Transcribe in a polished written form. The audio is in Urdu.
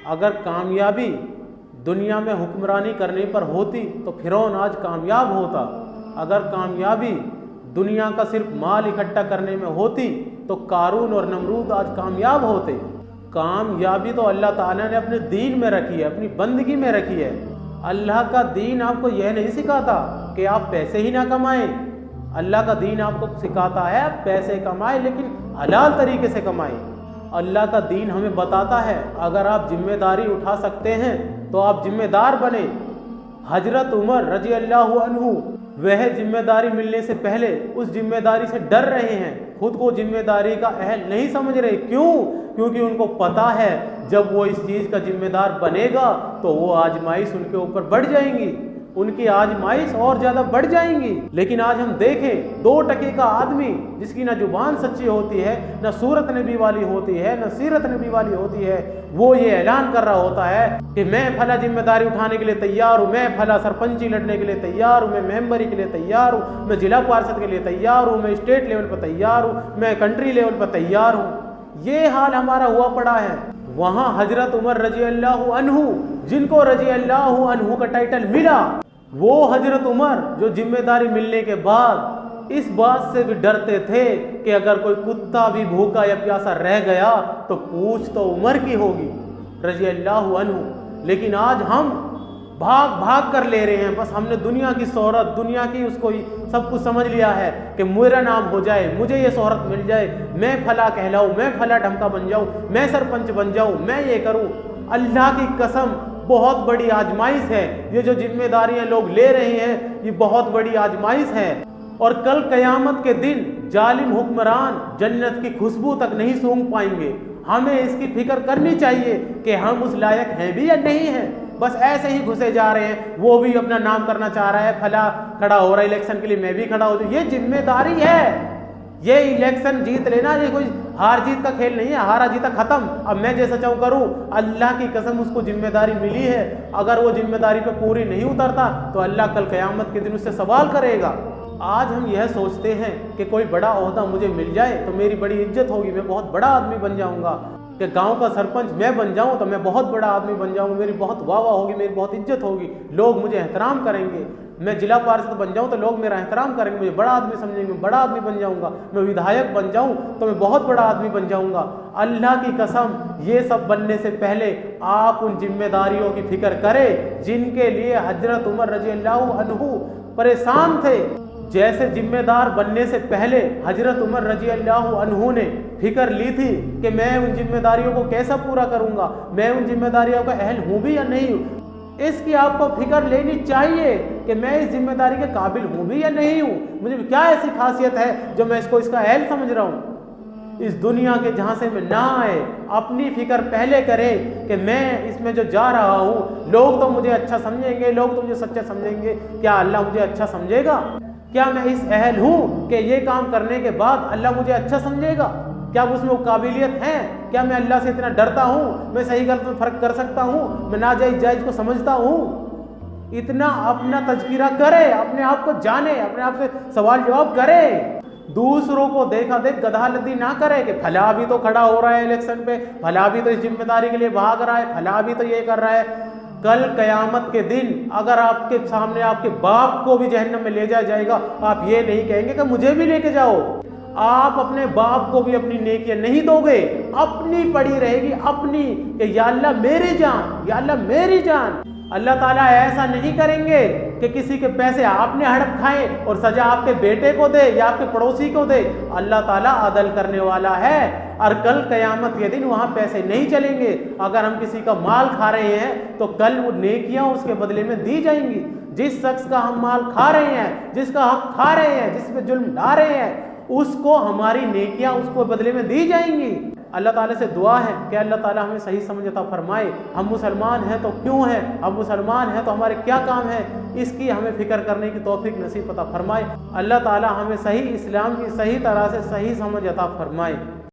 اگر کامیابی دنیا میں حکمرانی کرنے پر ہوتی تو فرعون آج کامیاب ہوتا، اگر کامیابی دنیا کا صرف مال اکٹھا کرنے میں ہوتی تو قارون اور نمرود آج کامیاب ہوتے۔ کامیابی تو اللہ تعالیٰ نے اپنے دین میں رکھی ہے، اپنی بندگی میں رکھی ہے۔ اللہ کا دین آپ کو یہ نہیں سکھاتا کہ آپ پیسے ہی نہ کمائیں، اللہ کا دین آپ کو سکھاتا ہے آپ پیسے کمائیں لیکن حلال طریقے سے کمائیں۔ اللہ کا دین ہمیں بتاتا ہے اگر آپ ذمہ داری اٹھا سکتے ہیں تو آپ ذمہ دار بنیں۔ حضرت عمر رضی اللہ عنہ وہ ذمہ داری ملنے سے پہلے اس ذمہ داری سے ڈر رہے ہیں، خود کو ذمہ داری کا اہل نہیں سمجھ رہے۔ کیوں؟ کیونکہ ان کو پتا ہے جب وہ اس چیز کا ذمہ دار بنے گا تو وہ آزمائش ان کے اوپر بڑھ جائیں گی، ان کی آزمائش اور زیادہ بڑھ جائیں گی۔ لیکن آج ہم دیکھیں 2 ٹکے کا آدمی جس کی نہ زبان سچی ہوتی ہے، نہ صورت نبی والی ہوتی ہے، نہ سیرت نبی والی ہوتی ہے، وہ یہ اعلان کر رہا ہوتا ہے کہ میں پھلا ذمہ داری اٹھانے کے لیے تیار ہوں، میں پھلا سرپنچی لڑنے کے لیے تیار ہوں، میں ممبری کے لیے تیار ہوں، میں ضلع پارشد کے لیے تیار ہوں، میں اسٹیٹ لیول پر تیار ہوں، میں کنٹری لیول پر تیار ہوں۔ یہ حال ہمارا ہوا پڑا ہے۔ وہاں حضرت عمر رضی اللہ عنہ جن کو رضی اللہ عنہ کا ٹائٹل ملا، وہ حضرت عمر جو ذمہ داری ملنے کے بعد اس بات سے بھی ڈرتے تھے کہ اگر کوئی کتا بھی بھوکا یا پیاسا رہ گیا تو پوچھ تو عمر کی ہوگی رضی اللہ عنہ۔ لیکن آج ہم بھاگ بھاگ کر لے رہے ہیں، بس ہم نے دنیا کی شہرت، دنیا کی اس کو سب کچھ سمجھ لیا ہے کہ میرا نام ہو جائے، مجھے یہ شہرت مل جائے، میں پھلا کہلاؤں، میں پھلا ڈھمکا بن جاؤں، میں سرپنچ بن جاؤں، میں یہ کروں۔ اللہ کی قسم بہت بڑی آزمائش ہے یہ جو ذمہ داریاں لوگ لے رہے ہیں، یہ بہت بڑی آزمائش ہے۔ اور کل قیامت کے دن ظالم حکمران جنت کی خوشبو تک نہیں سونگھ پائیں گے۔ ہمیں اس کی فکر کرنی چاہیے کہ ہم اس لائق ہیں بھی یا نہیں ہیں۔ بس ایسے ہی گھسے جا رہے ہیں، وہ بھی اپنا نام کرنا چاہ رہا ہے، پھلا کھڑا ہو رہا ہے الیکشن کے لیے، میں بھی کھڑا ہو جاؤں۔ یہ ذمہ داری ہے، یہ الیکشن جیت لینا یہ کوئی ہار جیت کا کھیل نہیں ہے، ہارا جیتا ختم، اب میں جیسا چاہوں کروں۔ اللہ کی قسم اس کو ذمہ داری ملی ہے، اگر وہ ذمہ داری پہ پوری نہیں اترتا تو اللہ کل قیامت کے دن اس سے سوال کرے گا۔ آج ہم یہ سوچتے ہیں کہ کوئی بڑا عہدہ مجھے مل جائے تو میری بڑی عزت ہوگی، میں بہت بڑا آدمی بن جاؤں گا، کہ گاؤں کا سرپنچ میں بن جاؤں تو میں بہت بڑا آدمی بن جاؤں گا، میری بہت واہ واہ ہوگی، میری بہت عزت ہوگی، لوگ مجھے احترام کریں گے۔ میں ضلع پارشد بن جاؤں تو لوگ میرا احترام کریں گے، مجھے بڑا آدمی سمجھیں گے، بڑا آدمی بن جاؤں گا۔ میں ودھایک بن جاؤں تو میں بہت بڑا آدمی بن جاؤں گا۔ اللہ کی قسم یہ سب بننے سے پہلے آپ ان ذمہ داریوں کی فکر کریں جن کے لیے حضرت عمر رضی اللہ عنہ پریشان تھے۔ جیسے ذمہ دار بننے سے پہلے حضرت عمر رضی اللہ عنہ نے فکر لی تھی کہ میں ان ذمہ داریوں کو کیسا پورا کروں گا، میں ان ذمہ داریوں کا اہل ہوں بھی یا نہیں ہوں۔ اس کی آپ کو فکر لینی چاہیے کہ میں اس ذمہ داری کے قابل ہوں بھی یا نہیں ہوں، مجھے کیا ایسی خاصیت ہے جو میں اس کا اہل سمجھ رہا ہوں۔ اس دنیا کے جہاں سے میں نہ آئے اپنی فکر پہلے کرے کہ میں اس میں جو جا رہا ہوں، لوگ تو مجھے اچھا سمجھیں گے، لوگ تو مجھے سچا سمجھیں گے، کیا اللہ مجھے اچھا سمجھے گا؟ کیا میں اس اہل ہوں کہ یہ کام کرنے کے بعد اللہ مجھے اچھا سمجھے گا؟ کیا اس میں وہ قابلیت ہے؟ کیا میں اللہ سے اتنا ڈرتا ہوں، میں صحیح غلط میں فرق کر سکتا ہوں، میں ناجائز جائز کو سمجھتا ہوں؟ اتنا اپنا تذکرہ کرے، اپنے آپ کو جانے، اپنے آپ سے سوال جواب کرے، دوسروں کو دیکھا دیکھ گدھا لدی نہ کرے کہ پھلا بھی تو کھڑا ہو رہا ہے الیکشن پہ، پھلا بھی تو اس ذمہ داری کے لیے بھاگ رہا ہے، پھلا بھی تو یہ کر رہا ہے۔ کل قیامت کے دن اگر آپ کے سامنے آپ کے باپ کو بھی جہنم میں لے جایا جائے گا، آپ یہ نہیں کہیں گے کہ مجھے بھی لے کے جاؤ۔ آپ اپنے باپ کو بھی اپنی نیکیاں نہیں دو گے، اپنی پڑی رہے گی، اپنی، کہ یا اللہ میری جان، یا اللہ میری جان۔ اللہ تعالیٰ ایسا نہیں کریں گے کہ کسی کے پیسے آپ نے ہڑپ کھائے اور سزا آپ کے بیٹے کو دے یا آپ کے پڑوسی کو دے۔ اللہ تعالیٰ عدل کرنے والا ہے، اور کل قیامت کے دن وہاں پیسے نہیں چلیں گے۔ اگر ہم کسی کا مال کھا رہے ہیں تو کل وہ نیکیاں اس کے بدلے میں دی جائیں گی۔ جس شخص کا ہم مال کھا رہے ہیں، جس کا حق کھا رہے ہیں، جس پہ ظلم ڈھا رہے ہیں، اس کو ہماری نیکیاں اس کو بدلے میں دی جائیں گی۔ اللہ تعالیٰ سے دعا ہے کہ اللہ تعالیٰ ہمیں صحیح سمجھ عطا فرمائے۔ ہم مسلمان ہیں تو کیوں ہیں، ہم مسلمان ہیں تو ہمارے کیا کام ہے، اس کی ہمیں فکر کرنے کی توفیق نصیب عطا فرمائے۔ اللہ تعالیٰ ہمیں صحیح اسلام کی صحیح طرح سے صحیح سمجھ عطا فرمائے۔